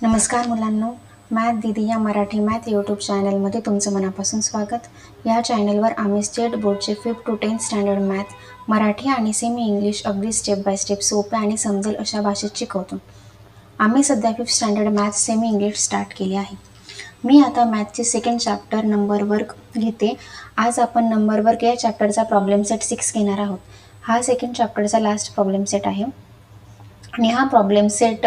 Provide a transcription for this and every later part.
नमस्कार मुलांनो, मॅथ दीदी या मराठी मॅथ यूट्यूब चॅनलमध्ये तुमचं मनापासून स्वागत. या चॅनलवर आम्ही स्टेट बोर्डचे 5th to 10th standard math, Marathi आणि सेमी इंग्लिश अगदी स्टेप बाय स्टेप सोप्या आणि समजेल अशा भाषेत शिकवतो. आम्ही सध्या 5th standard math semi English start केले आहे. मी आता मॅथचे सेकंड चॅप्टर नंबर वर्क घेते. आज आपण नंबर वर्क या चॅप्टरचा प्रॉब्लेम सेट 6 घेणार आहोत. हा सेकंड चॅप्टरचा लास्ट प्रॉब्लेम सेट आहे आणि हा problem set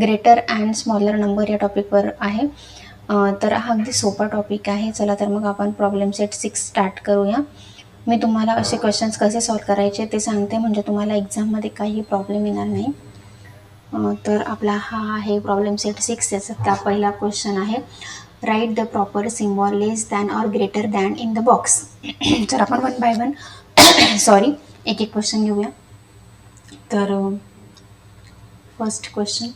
greater and smaller number या टॉपिकवर आहे. तर हा अगदी सोपा टॉपिक आहे. चला तर मग आपण प्रॉब्लेम सेट 6 स्टार्ट करूया. मी तुम्हाला असे क्वेश्चन्स कसे सॉल्व करायचे ते सांगते, म्हणजे तुम्हाला एक्झाममध्ये काही प्रॉब्लेम येणार नाही. तर आपला हा आहे प्रॉब्लेम सेट 6. याचा पहिला क्वेश्चन आहे, write the proper symbol less than or greater than in the box. तर आपण वन बाय वन एक एक क्वेश्चन घेऊया. तर फर्स्ट क्वेश्चन,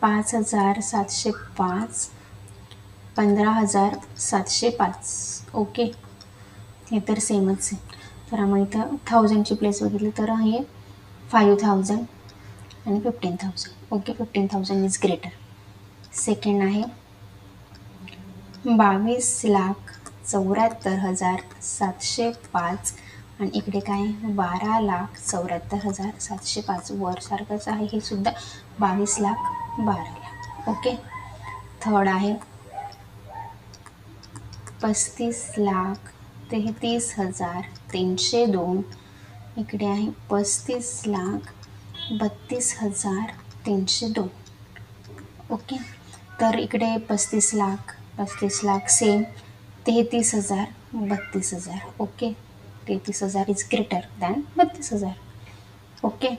5705, 15705. ओके, हे तर सेमच आहे. तर आम्ही इथं 1000ची प्लेस बघितली तर हे 5000 आणि 15000. Okay, 15000 is greater. सेकंड आहे 22,74,705 आणि इकडे काय 12,74,705. वर सारखंच आहे हे सुद्धा 22,12,00,000. ओके. थर्ड आहे 35,33,302. इकडे आहे 35,32,302. ओके. तर इकडे 35,00,000 same. 33,000, 32,000. Okay, 33,000 is greater than 32,000. Okay.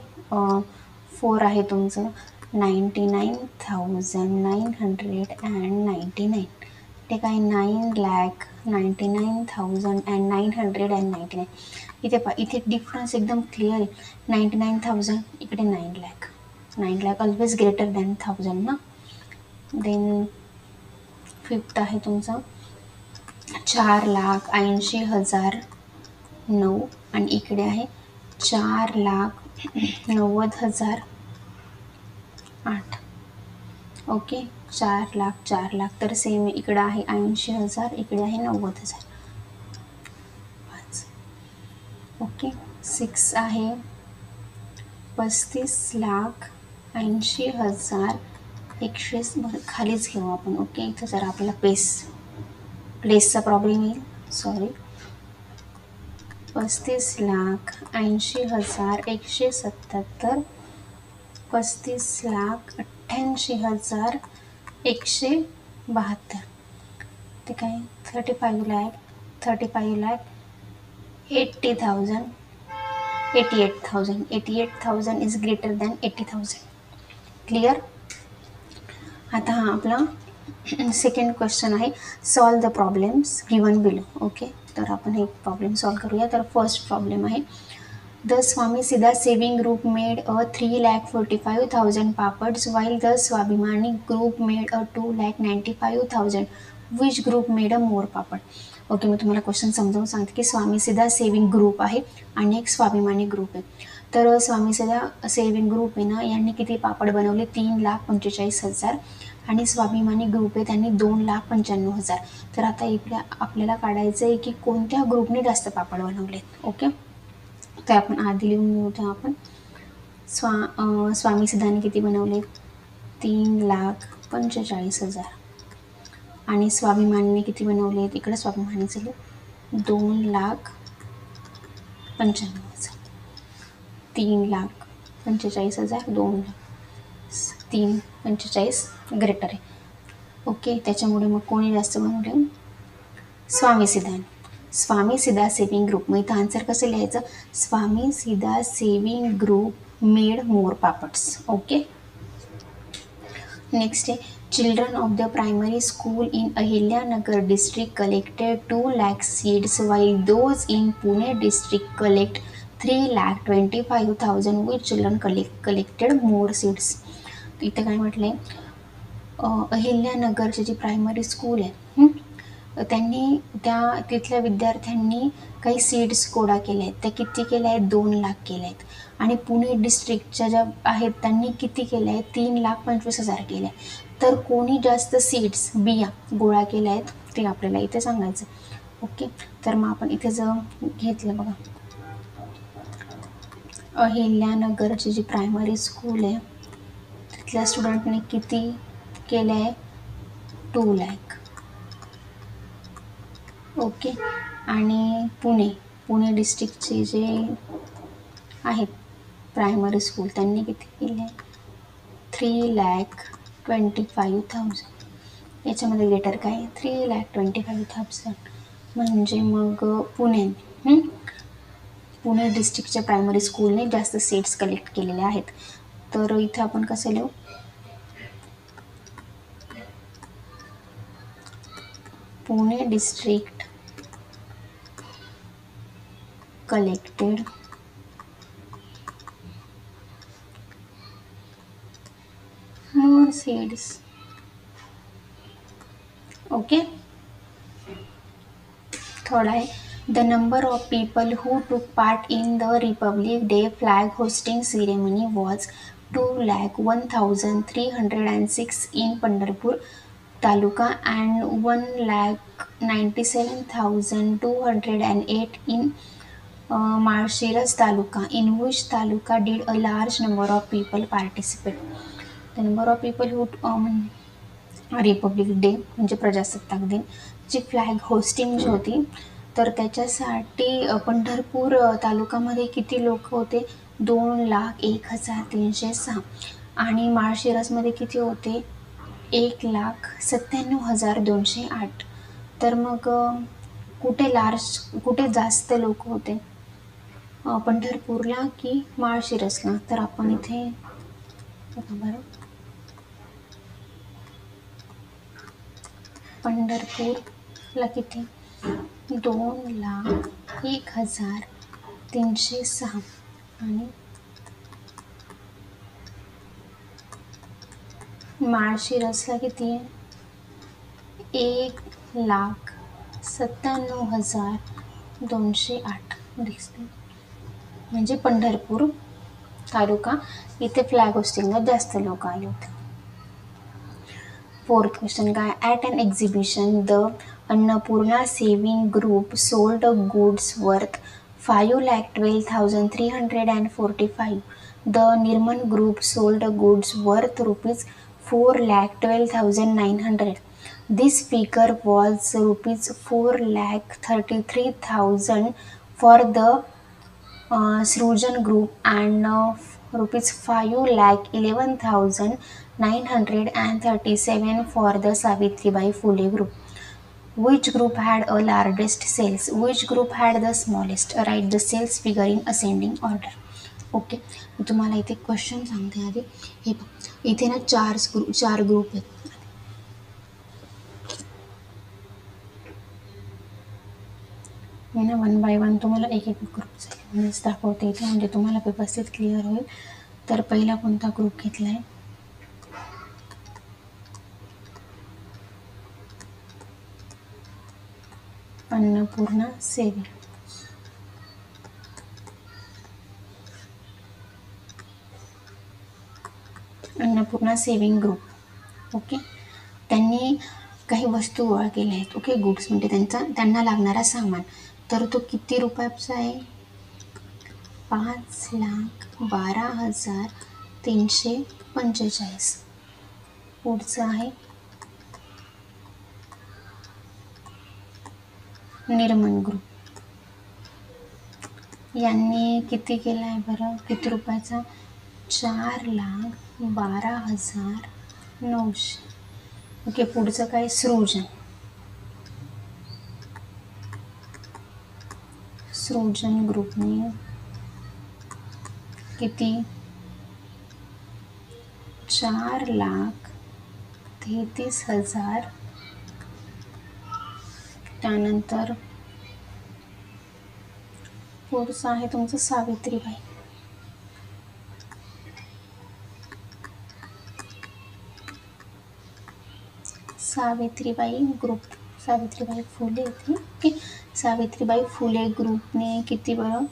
4 आहे तुमचं 99,999. ते काय 9,99,999. इथे इथे डिफरन्स एकदम क्लिअर आहे. 99,000 इकडे 9,00,000. 9,00,000 ऑलवेज ग्रेटर दॅन 1000 ना. देन फिफ्थ आहे तुमचं 4,80,009 आणि इकडे आहे 4,90,008. ओके, 4,00,000 तर सेम इकडे आहे 80,000, इकडे आहे 90,000. ओके. 6 आहे 35,80,100. खालीच घेऊ आपण. ओके, इथं जर आपल्याला प्लेसचा प्रॉब्लेम येईल. सॉरी. 35,80,177, 35,88,172. ते काय 35,80,000, 88,000 इज ग्रेटर दॅन 80,000. क्लिअर. आता हा आपला सेकंड क्वेश्चन आहे, solve the problems given below. Okay, तर आपण एक प्रॉब्लेम सॉल्व करूया. तर फर्स्ट प्रॉब्लेम आहे, the Swami Sida saving group made a 3,45,000 papads while the Swabhimani group made a 2,95,000. Which group made a more papad. Okay, मी तुम्हाला क्वेश्चन समजावून सांगते की स्वामी सिदा सेविंग ग्रुप आहे आणि एक स्वाभिमानी ग्रुप आहे. तर स्वामी सिदा सेविंग ग्रुप आहे ना, यांनी किती पापड बनवले 3,45,000 आणि स्वाभिमानी ग्रुप आहे त्यांनी 2,95,000. तर आता इकडे आपल्याला काढायचं आहे की कोणत्या ग्रुपने जास्त पापड बनवले. ओके, तर आपण आधी लिहून घेऊ. आपण स्वामी सिद्धाने किती बनवले 3,45,000 आणि स्वाभिमानीने किती बनवले, इकडे स्वाभिमानी झाले 2,95,000. 3,45,000, 3,45,000 ग्रेटर आहे. ओके, त्याच्यामुळे मग कोणी जास्त बनवले, स्वामी सिद्धाने. स्वामी सिदा सेविंग ग्रुप. मग इथं आन्सर कसं लिहायचं, Swami Sida saving group made more papads. Okay. Next आहे, children of the primary school in Ahilyanagar district collected 2 lakh seeds while those in Pune district collect 3,25,000. which children collected more seeds. इथं काय म्हटलंय, अहिल्यानगरची जी प्रायमरी स्कूल आहे त्यांनी तिथल्या विद्यार्थ्यांनी काही सीड्स गोळा केले आहेत. त्या किती केल्या आहेत? 2 लाख केल्या आहेत. आणि पुणे डिस्ट्रिक्टच्या ज्या आहेत त्यांनी किती केल्या आहेत? 3,25,000 केल्या. तर कोणी जास्त सीड्स बिया गोळा केल्या आहेत ते आपल्याला इथे सांगायचं. ओके, तर मग आपण इथे जर घेतलं बघा, अहिल्यानगरची जी प्रायमरी स्कूल आहे तिथल्या स्टुडंटने किती केलं आहे? 2 लाख. ओके, आणि पुणे डिस्ट्रिक्टचे जे आहेत प्रायमरी स्कूल त्यांनी किती केले? 3,25,000. याच्यामध्ये लेटर काय आहे? 3,25,000. म्हणजे मग पुणे डिस्ट्रिक्टच्या प्रायमरी स्कूलने जास्त सीट्स कलेक्ट केलेले आहेत. तर इथे आपण कसं लिहू? Pune district collected more seeds. Okay. Third आहे, the number of people who took part in the Republic Day flag hosting ceremony was 2,01,306 in Pandharpur Taluka and 1,97,208 in Marshiras Taluka. In which Taluka did a large number of people participate? The number of people who Republic day म्हणजे प्रजासत्ताक दिन जी flag hosting जी होती तर त्याच्यासाठी पंढरपूर तालुक्यामध्ये किती लोक होते? 2,01,306. आणि माळशिरसमध्ये किती होते? 1,97,208. तर मग कुठे जास्त लोक होते? पंढरपूरला की माळशिरसला? तर आपण इथे बरं, पंढरपूरला किती? 2,01,306. आणि माळशिरसला किती आहे? 1,97,208 दिसते. म्हणजे पंढरपूर तालुका इथे फ्लॅग होस्टिंगला जास्त लोक आले होते. फोर्थ क्वेश्चन काय? At an exhibition the Annapurna saving group sold goods worth 5,12,345. The Nirman group sold goods worth ₹4,12,900. This figure was ₹4,33,000 for the Srujan group and ₹5,11,937 for the Savitribai Phule group. Which group had a largest sales? Which group had the smallest? Write the sales figure in ascending order. Okay, मी तुम्हाला इथे question सांगते आधी. हे इथे ना चार group आहेत. मी ना 1 बाय 1 तुम्हाला एक ग्रुप दाखवते इथे, म्हणजे तुम्हाला व्यवस्थित क्लिअर होईल. तर पहिला कोणता ग्रुप घेतला आहे? Annapurna saving. Annapurna saving group. Okay, त्यांनी काही वस्तू गोळा केल्या आहेत. ओके, गुड्स म्हणजे त्यांना लागणारा सामान. तर तो किती रुपयाचा आहे? 5,12,345. पुढचं आहे निर्मन ग्रुप. यांनी किती केला आहे बरं? किती रुपयाचा? 4,12,900. ओके, पुढचं काय? सृजन ग्रुपने किती? 4,33,000. त्यानंतर पुढचं आहे तुमचं सावित्रीबाई ग्रुप. सावित्रीबाई फुले इथे. ओके, सावित्रीबाई फुले ग्रुपने किती बरं,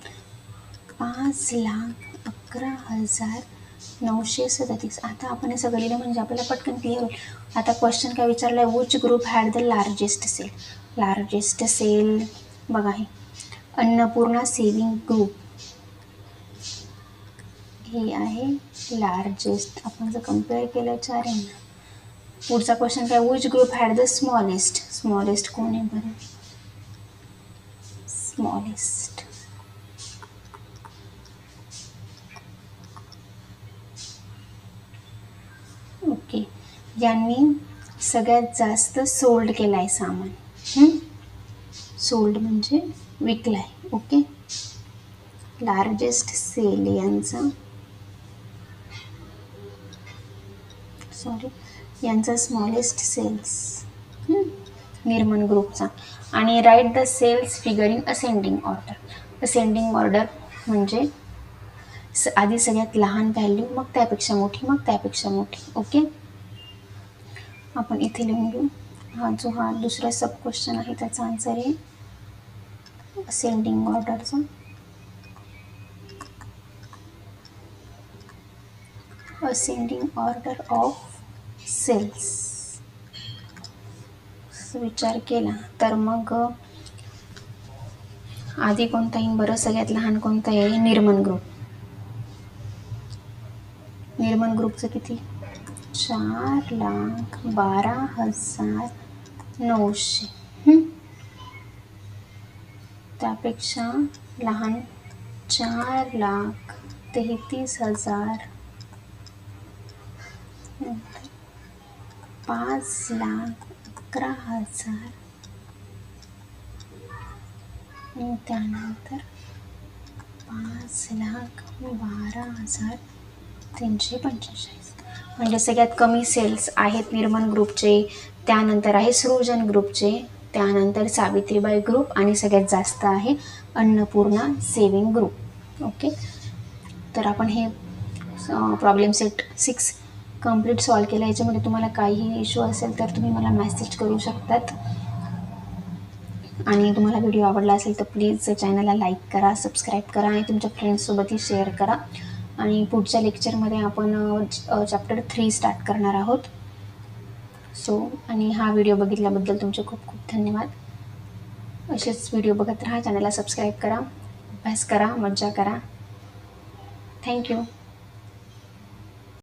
5,11,937. आता आपण हे सगळं लिहिलं म्हणजे आपल्याला पटकन क्लिअर होईल. आता क्वेश्चन काय विचारलाय, which group had the largest sale. Largest sale बघा, हे अन्नपूर्णा सेविंग ग्रुप हे आहे लार्जेस्ट. आपण जर कम्पेअर केलं चारांना. पुढचा क्वेश्चन काय, which group had the smallest. Smallest कोण आहे बरं, स्मॉलेस्ट. ओके, यांनी सगळ्यात जास्त सोल्ड केलाय सामान. सोल्ड म्हणजे विकलाय. ओके, लार्जेस्ट सेल यांचा, यांचा स्मॉलेस्ट सेल्स निर्मन ग्रुपचा. आणि write the sales figure in ascending order. Ascending order म्हणजे आधी सगळ्यात लहान व्हॅल्यू, मग त्यापेक्षा मोठी, मग त्यापेक्षा मोठी. ओके, आपण इथे लिहून घेऊ. हा दुसरा सब क्वेश्चन आहे, त्याचा आन्सर आहे असेंडिंग ऑर्डरचा. असेंडिंग ऑर्डर ऑफ सेल्स विचार केला तर मग आधी कोणता येईल बरं, सगळ्यात लहान कोणता आहे, निर्मन ग्रुप. निर्मन ग्रुपचं किती, 4,12,900. त्यापेक्षा लहान 4,33,000. 5,11,000. त्यानंतर 5,12,345. म्हणजे सगळ्यात कमी सेल्स आहेत निर्मन ग्रुपचे, त्यानंतर आहे सृजन ग्रुपचे, त्यानंतर सावित्रीबाई ग्रुप, आणि सगळ्यात जास्त आहे अन्नपूर्णा सेविंग ग्रुप. ओके, तर आपण हे प्रॉब्लेम सेट 6 कंप्लीट सॉल्व केला. याच्यामध्ये तुम्हाला काहीही इश्यू असेल तर तुम्ही मला मेसेज करू शकतात. आणि तुम्हाला व्हिडिओ आवडला असेल तर प्लीज चॅनलला लाईक करा, सबस्क्राईब करा आणि तुमच्या फ्रेंड्ससोबतही शेअर करा. आणि पुढच्या लेक्चरमध्ये आपण चॅप्टर 3 स्टार्ट करणार आहोत. आणि हा व्हिडिओ बघितल्याबद्दल तुमचे खूप खूप धन्यवाद. असेच व्हिडिओ बघत राहा, चॅनलला सबस्क्राईब करा, अभ्यास करा, मज्जा करा. थँक्यू.